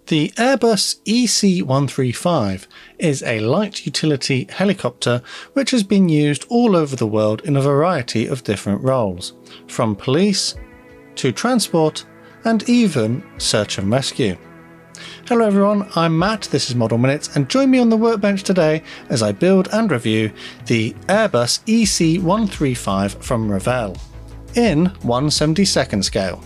The Airbus EC135 is a light utility helicopter which has been used all over the world in a variety of different roles, from police to transport and even search and rescue. Hello everyone, I'm Matt, this is Model Minutes, and join me on the workbench today as I build and review the Airbus EC135 from Revell in 1/72 scale.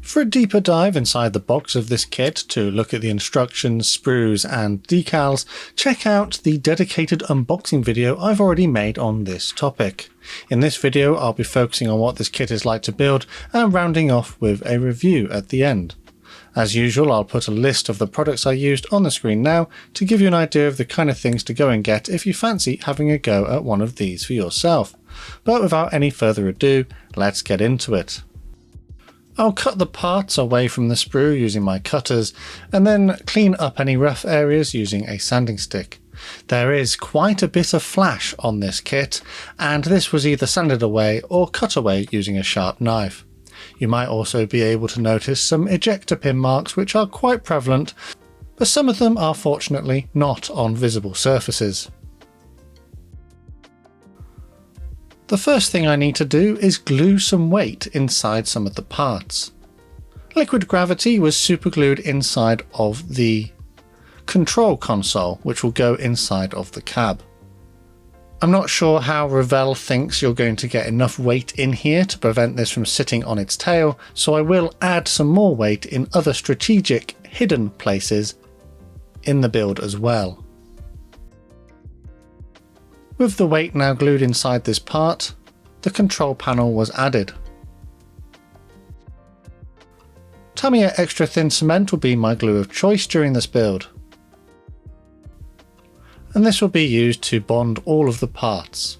For a deeper dive inside the box of this kit to look at the instructions, sprues and decals, check out the dedicated unboxing video I've already made on this topic. In this video I'll be focusing on what this kit is like to build and rounding off with a review at the end. As usual, I'll put a list of the products I used on the screen now to give you an idea of the kind of things to go and get if you fancy having a go at one of these for yourself. But without any further ado, let's get into it. I'll cut the parts away from the sprue using my cutters and then clean up any rough areas using a sanding stick. There is quite a bit of flash on this kit, and this was either sanded away or cut away using a sharp knife. You might also be able to notice some ejector pin marks which are quite prevalent, but some of them are fortunately not on visible surfaces. The first thing I need to do is glue some weight inside some of the parts. Liquid gravity was superglued inside of the control console, which will go inside of the cab. I'm not sure how Revell thinks you're going to get enough weight in here to prevent this from sitting on its tail, so I will add some more weight in other strategic hidden places in the build as well. With the weight now glued inside this part, the control panel was added. Tamiya extra thin cement will be my glue of choice during this build, and this will be used to bond all of the parts.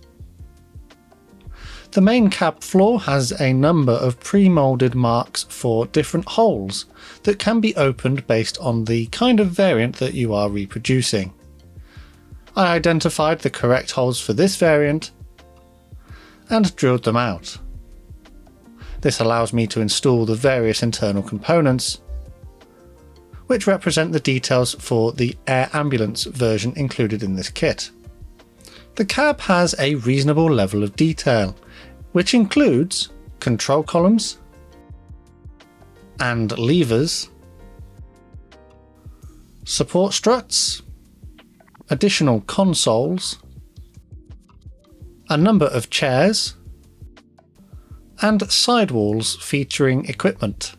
The main cab floor has a number of pre-moulded marks for different holes that can be opened based on the kind of variant that you are reproducing. I identified the correct holes for this variant and drilled them out. This allows me to install the various internal components, which represent the details for the air ambulance version included in this kit. The cab has a reasonable level of detail, which includes control columns and levers, support struts, additional consoles, a number of chairs, and sidewalls featuring equipment.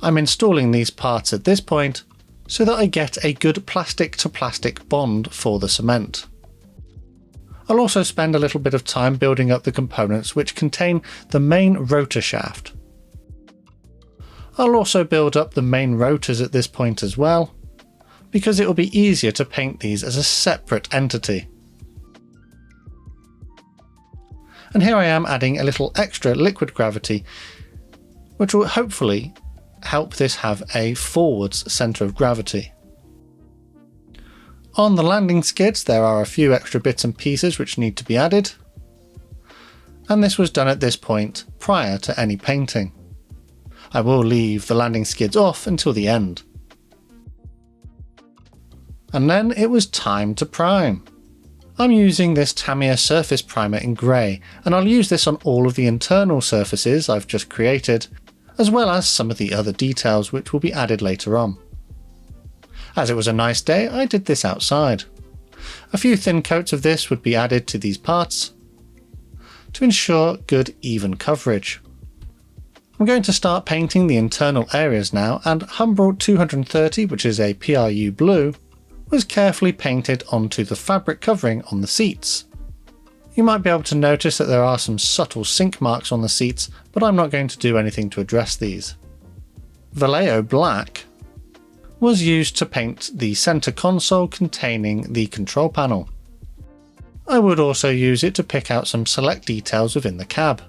I'm installing these parts at this point so that I get a good plastic to plastic bond for the cement. I'll also spend a little bit of time building up the components which contain the main rotor shaft. I'll also build up the main rotors at this point as well, because it will be easier to paint these as a separate entity. And here I am adding a little extra liquid gravity, which will hopefully help this have a forwards centre of gravity. On the landing skids there are a few extra bits and pieces which need to be added, and this was done at this point prior to any painting. I will leave the landing skids off until the end. And then it was time to prime. I'm using this Tamiya surface primer in grey, and I'll use this on all of the internal surfaces I've just created, as well as some of the other details which will be added later on. As it was a nice day, I did this outside. A few thin coats of this would be added to these parts to ensure good even coverage. I'm going to start painting the internal areas now, and Humbrol 230, which is a PRU blue, was carefully painted onto the fabric covering on the seats. You might be able to notice that there are some subtle sink marks on the seats, but I'm not going to do anything to address these. Vallejo black was used to paint the centre console containing the control panel. I would also use it to pick out some select details within the cab.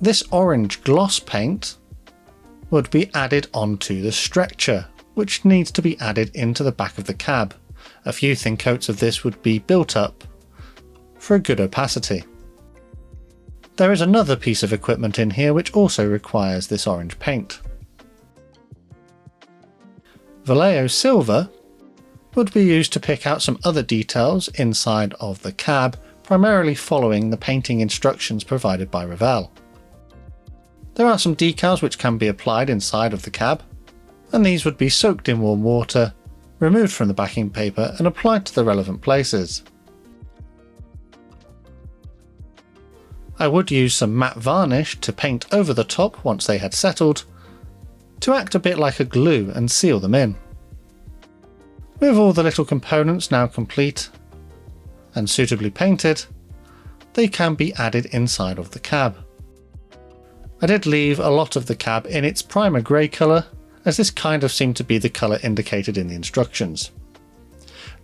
This orange gloss paint would be added onto the stretcher, which needs to be added into the back of the cab. A few thin coats of this would be built up for a good opacity. There is another piece of equipment in here which also requires this orange paint. Vallejo silver would be used to pick out some other details inside of the cab, primarily following the painting instructions provided by Revell. There are some decals which can be applied inside of the cab, and these would be soaked in warm water, removed from the backing paper and applied to the relevant places. I would use some matte varnish to paint over the top once they had settled, to act a bit like a glue and seal them in. With all the little components now complete and suitably painted, they can be added inside of the cab. I did leave a lot of the cab in its primer grey colour, as this kind of seemed to be the colour indicated in the instructions.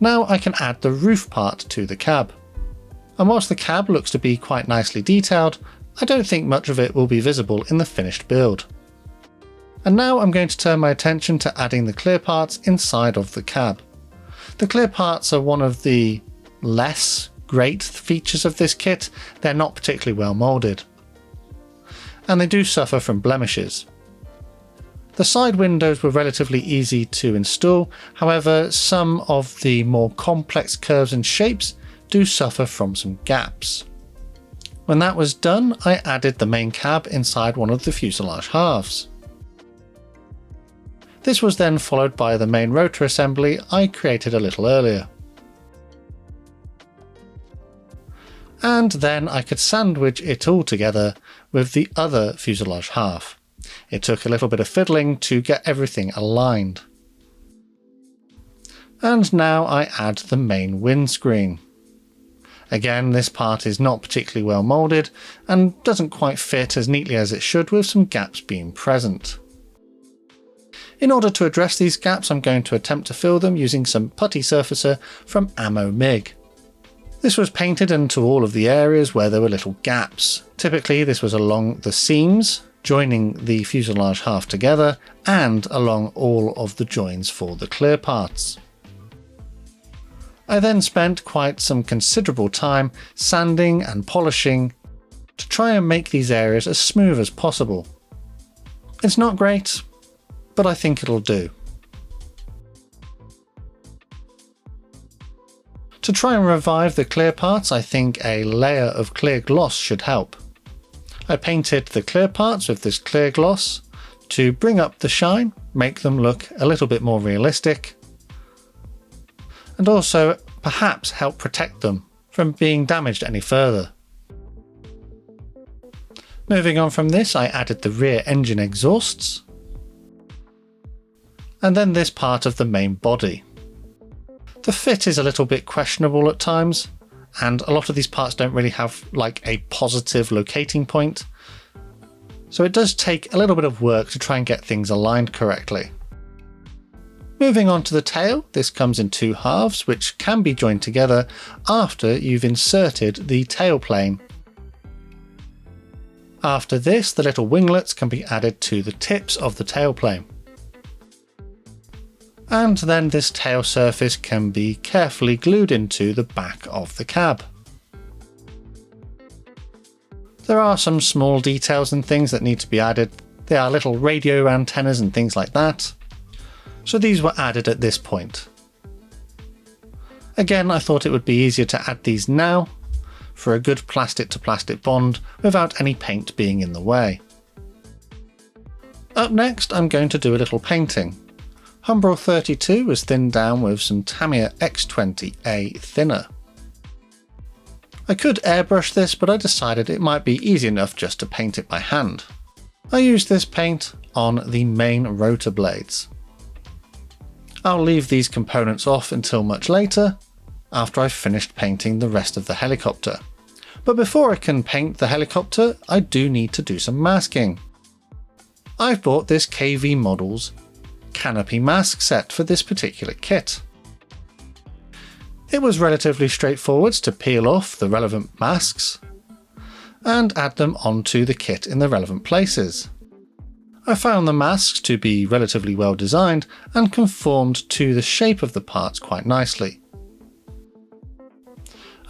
Now I can add the roof part to the cab. And whilst the cab looks to be quite nicely detailed, I don't think much of it will be visible in the finished build. And now I'm going to turn my attention to adding the clear parts inside of the cab. The clear parts are one of the less great features of this kit. They're not particularly well moulded, and they do suffer from blemishes. The side windows were relatively easy to install, however some of the more complex curves and shapes do suffer from some gaps. When that was done, I added the main cab inside one of the fuselage halves. This was then followed by the main rotor assembly I created a little earlier. And then I could sandwich it all together with the other fuselage half. It took a little bit of fiddling to get everything aligned. And now I add the main windscreen. Again, this part is not particularly well moulded and doesn't quite fit as neatly as it should, with some gaps being present. In order to address these gaps, I'm going to attempt to fill them using some putty surfacer from ANWB. This was painted into all of the areas where there were little gaps. Typically this was along the seams, joining the fuselage half together, and along all of the joins for the clear parts. I then spent quite some considerable time sanding and polishing to try and make these areas as smooth as possible. It's not great, but I think it'll do. To try and revive the clear parts, I think a layer of clear gloss should help. I painted the clear parts with this clear gloss to bring up the shine, make them look a little bit more realistic, and also perhaps help protect them from being damaged any further. Moving on from this, I added the rear engine exhausts, and then this part of the main body. The fit is a little bit questionable at times, and a lot of these parts don't really have like a positive locating point, so it does take a little bit of work to try and get things aligned correctly. Moving on to the tail, this comes in two halves which can be joined together after you've inserted the tail plane. After this, the little winglets can be added to the tips of the tail plane. And then this tail surface can be carefully glued into the back of the cab. There are some small details and things that need to be added. There are little radio antennas and things like that, so these were added at this point. Again, I thought it would be easier to add these now for a good plastic to plastic bond without any paint being in the way. Up next, I'm going to do a little painting. Humbrol 32 was thinned down with some Tamiya X20A thinner. I could airbrush this, but I decided it might be easy enough just to paint it by hand. I used this paint on the main rotor blades. I'll leave these components off until much later, after I've finished painting the rest of the helicopter. But before I can paint the helicopter, I do need to do some masking. I've bought this KV Models canopy mask set for this particular kit. It was relatively straightforward to peel off the relevant masks and add them onto the kit in the relevant places. I found the masks to be relatively well designed and conformed to the shape of the parts quite nicely.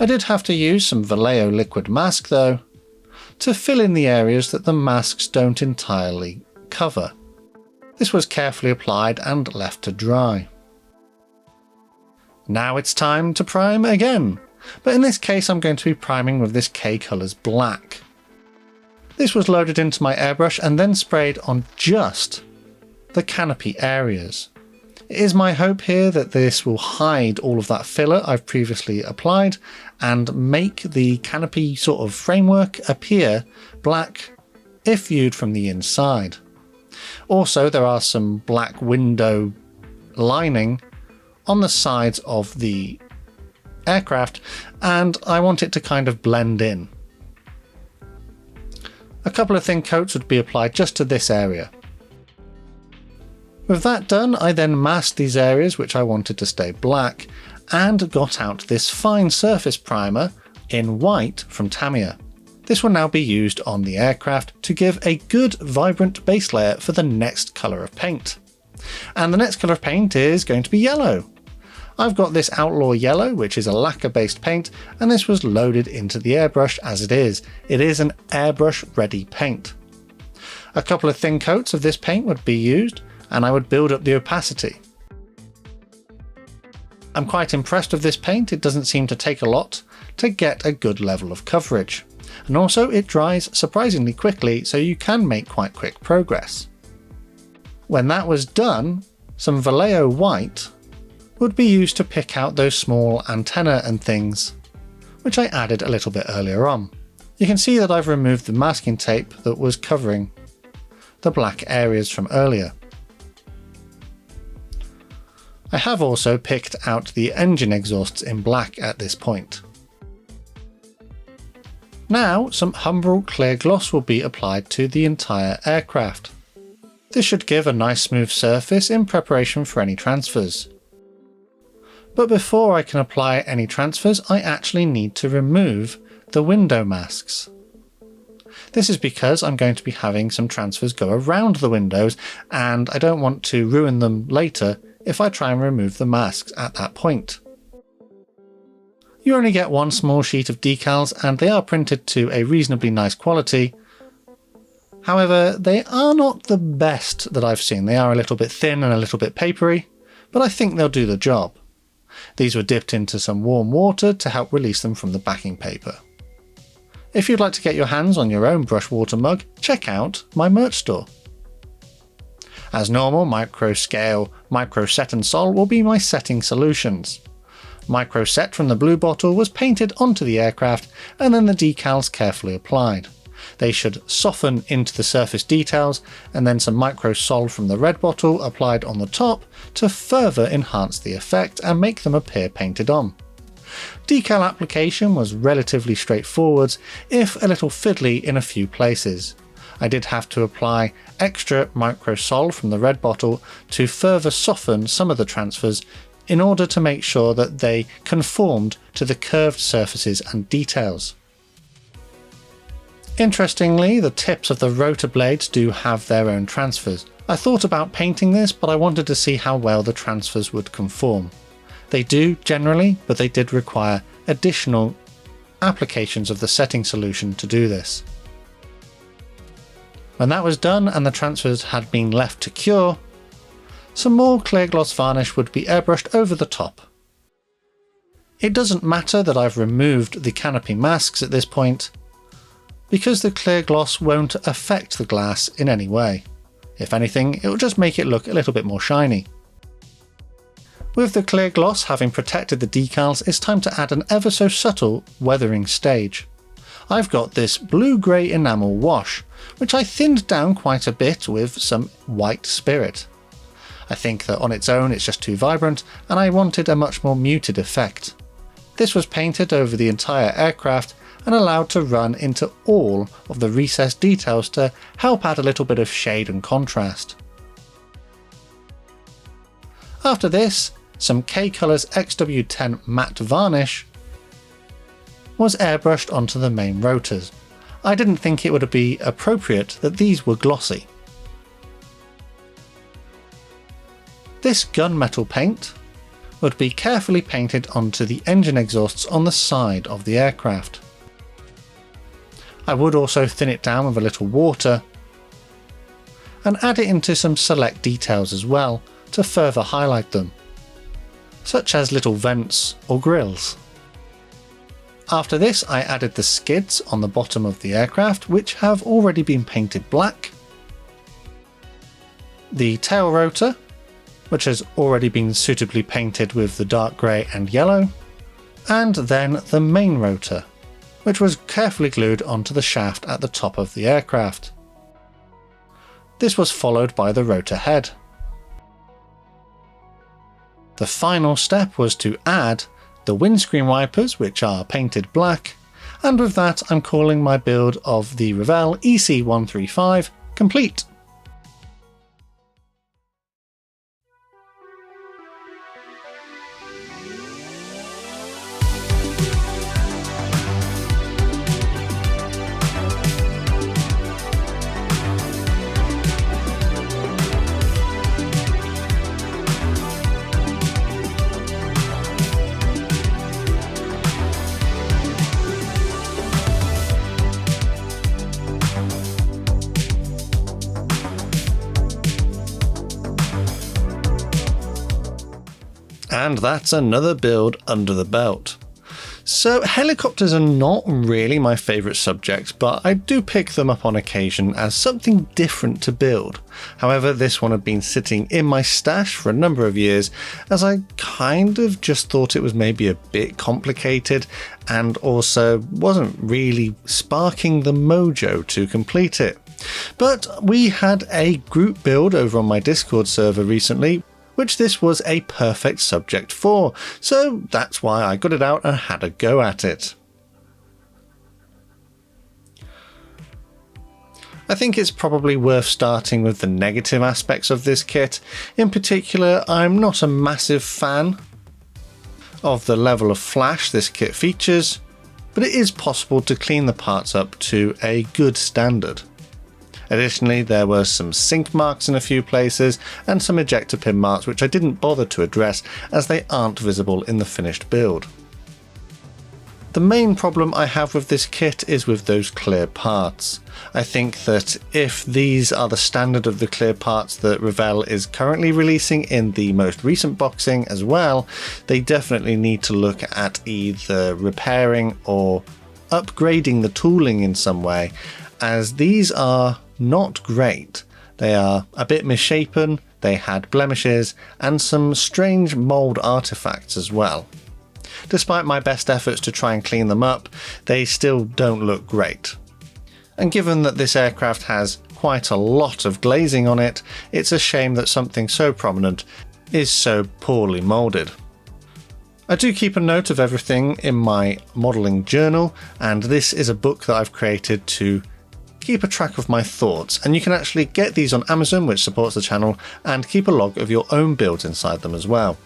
I did have to use some Vallejo liquid mask though, to fill in the areas that the masks don't entirely cover. This was carefully applied and left to dry. Now it's time to prime again, but in this case I'm going to be priming with this K Colors black. This was loaded into my airbrush and then sprayed on just the canopy areas. It is my hope here that this will hide all of that filler I've previously applied and make the canopy sort of framework appear black if viewed from the inside. Also, there are some black window lining on the sides of the aircraft and I want it to kind of blend in. A couple of thin coats would be applied just to this area. With that done, I then masked these areas which I wanted to stay black and got out this fine surface primer in white from Tamiya. This will now be used on the aircraft to give a good vibrant base layer for the next colour of paint. And the next colour of paint is going to be yellow. I've got this Outlaw Yellow, which is a lacquer based paint, and this was loaded into the airbrush as it is. It is an airbrush ready paint. A couple of thin coats of this paint would be used, and I would build up the opacity. I'm quite impressed with this paint. It doesn't seem to take a lot to get a good level of coverage. And also it dries surprisingly quickly, so you can make quite quick progress. When that was done, some Vallejo white would be used to pick out those small antennae and things, which I added a little bit earlier on. You can see that I've removed the masking tape that was covering the black areas from earlier. I have also picked out the engine exhausts in black at this point. Now some Humbrol clear gloss will be applied to the entire aircraft. This should give a nice smooth surface in preparation for any transfers. But before I can apply any transfers, I actually need to remove the window masks. This is because I'm going to be having some transfers go around the windows and I don't want to ruin them later if I try and remove the masks at that point. You only get one small sheet of decals and they are printed to a reasonably nice quality. However, they are not the best that I've seen. They are a little bit thin and a little bit papery, but I think they'll do the job. These were dipped into some warm water to help release them from the backing paper. If you'd like to get your hands on your own brush water mug, check out my merch store. As normal, micro scale, micro set and sol will be my setting solutions. Micro set from the blue bottle was painted onto the aircraft and then the decals carefully applied. They should soften into the surface details, and then some micro sol from the red bottle applied on the top to further enhance the effect and make them appear painted on. Decal application was relatively straightforward, if a little fiddly in a few places. I did have to apply extra micro sol from the red bottle to further soften some of the transfers in order to make sure that they conformed to the curved surfaces and details. Interestingly, the tips of the rotor blades do have their own transfers. I thought about painting this, but I wanted to see how well the transfers would conform. They do generally, but they did require additional applications of the setting solution to do this. When that was done and the transfers had been left to cure, some more clear gloss varnish would be airbrushed over the top. It doesn't matter that I've removed the canopy masks at this point, because the clear gloss won't affect the glass in any way. If anything, it will just make it look a little bit more shiny. With the clear gloss having protected the decals, it's time to add an ever so subtle weathering stage. I've got this blue-grey enamel wash, which I thinned down quite a bit with some white spirit. I think that on its own it's just too vibrant, and I wanted a much more muted effect. This was painted over the entire aircraft and allowed to run into all of the recessed details to help add a little bit of shade and contrast. After this, some K Colors XW10 matte varnish was airbrushed onto the main rotors. I didn't think it would be appropriate that these were glossy. This gunmetal paint would be carefully painted onto the engine exhausts on the side of the aircraft. I would also thin it down with a little water and add it into some select details as well to further highlight them, such as little vents or grills. After this, I added the skids on the bottom of the aircraft, which have already been painted black, the tail rotor, which has already been suitably painted with the dark grey and yellow, and then the main rotor, which was carefully glued onto the shaft at the top of the aircraft. This was followed by the rotor head. The final step was to add the windscreen wipers, which are painted black, and with that I'm calling my build of the Revell EC135 complete. And that's another build under the belt. So helicopters are not really my favourite subject, but I do pick them up on occasion as something different to build. However, this one had been sitting in my stash for a number of years, as I kind of just thought it was maybe a bit complicated and also wasn't really sparking the mojo to complete it. But we had a group build over on my Discord server recently, which this was a perfect subject for, so that's why I got it out and had a go at it. I think it's probably worth starting with the negative aspects of this kit. In particular, I'm not a massive fan of the level of flash this kit features, but it is possible to clean the parts up to a good standard. Additionally, there were some sink marks in a few places and some ejector pin marks which I didn't bother to address as they aren't visible in the finished build. The main problem I have with this kit is with those clear parts. I think that if these are the standard of the clear parts that Revell is currently releasing in the most recent boxing as well, they definitely need to look at either repairing or upgrading the tooling in some way, as these are not great. They are a bit misshapen, they had blemishes and some strange mould artifacts as well. Despite my best efforts to try and clean them up, they still don't look great. And given that this aircraft has quite a lot of glazing on it, it's a shame that something so prominent is so poorly moulded. I do keep a note of everything in my modelling journal, and this is a book that I've created to keep a track of my thoughts, and you can actually get these on Amazon, which supports the channel, and keep a log of your own builds inside them as well.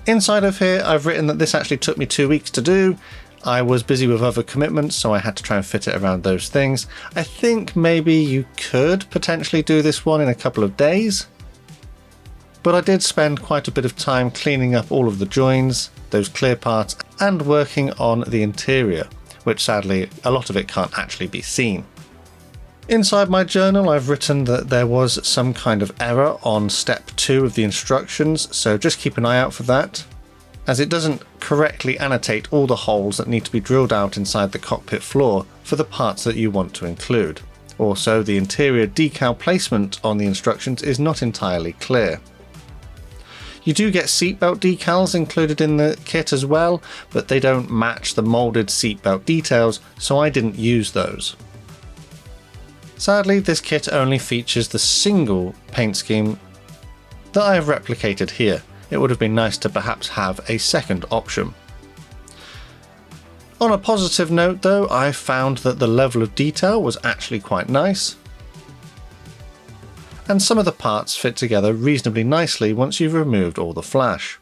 Inside of here I've written that this actually took me 2 weeks to do. I was busy with other commitments, so I had to try and fit it around those things. I think maybe you could potentially do this one in a couple of days, but I did spend quite a bit of time cleaning up all of the joins, those clear parts, and working on the interior, which sadly a lot of it can't actually be seen. Inside my journal I've written that there was some kind of error on step 2 of the instructions, so just keep an eye out for that, as it doesn't correctly annotate all the holes that need to be drilled out inside the cockpit floor for the parts that you want to include. Also, the interior decal placement on the instructions is not entirely clear. You do get seatbelt decals included in the kit as well, but they don't match the moulded seatbelt details, so I didn't use those. Sadly, this kit only features the single paint scheme that I have replicated here. It would have been nice to perhaps have a second option. On a positive note though, I found that the level of detail was actually quite nice, and some of the parts fit together reasonably nicely once you've removed all the flash.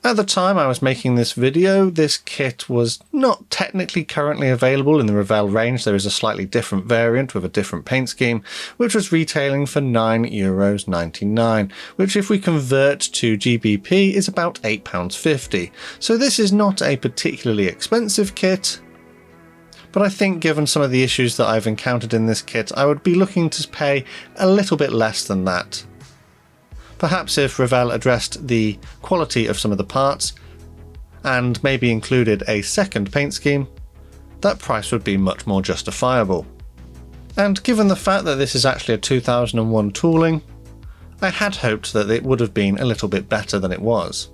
At the time I was making this video, this kit was not technically currently available in the Revell range. There is a slightly different variant with a different paint scheme, which was retailing for €9.99, which if we convert to GBP is about £8.50. So this is not a particularly expensive kit, but I think given some of the issues that I've encountered in this kit, I would be looking to pay a little bit less than that. Perhaps if Revell addressed the quality of some of the parts and maybe included a second paint scheme, that price would be much more justifiable. And given the fact that this is actually a 2001 tooling, I had hoped that it would have been a little bit better than it was.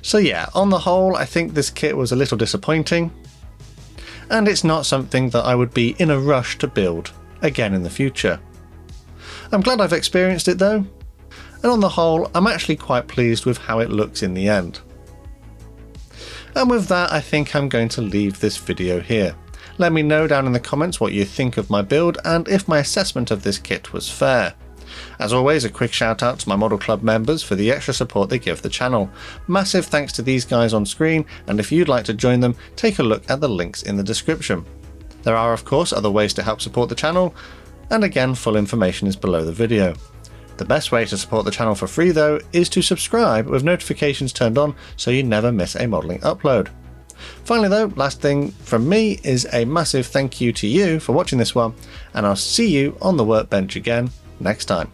So yeah, on the whole, I think this kit was a little disappointing, and it's not something that I would be in a rush to build again in the future. I'm glad I've experienced it though, and on the whole, I'm actually quite pleased with how it looks in the end. And with that, I think I'm going to leave this video here. Let me know down in the comments what you think of my build and if my assessment of this kit was fair. As always, a quick shout out to my Model Club members for the extra support they give the channel. Massive thanks to these guys on screen, and if you'd like to join them, take a look at the links in the description. There are of course other ways to help support the channel, and again, full information is below the video. The best way to support the channel for free though is to subscribe with notifications turned on so you never miss a modelling upload. Finally though, last thing from me is a massive thank you to you for watching this one, and I'll see you on the workbench again next time.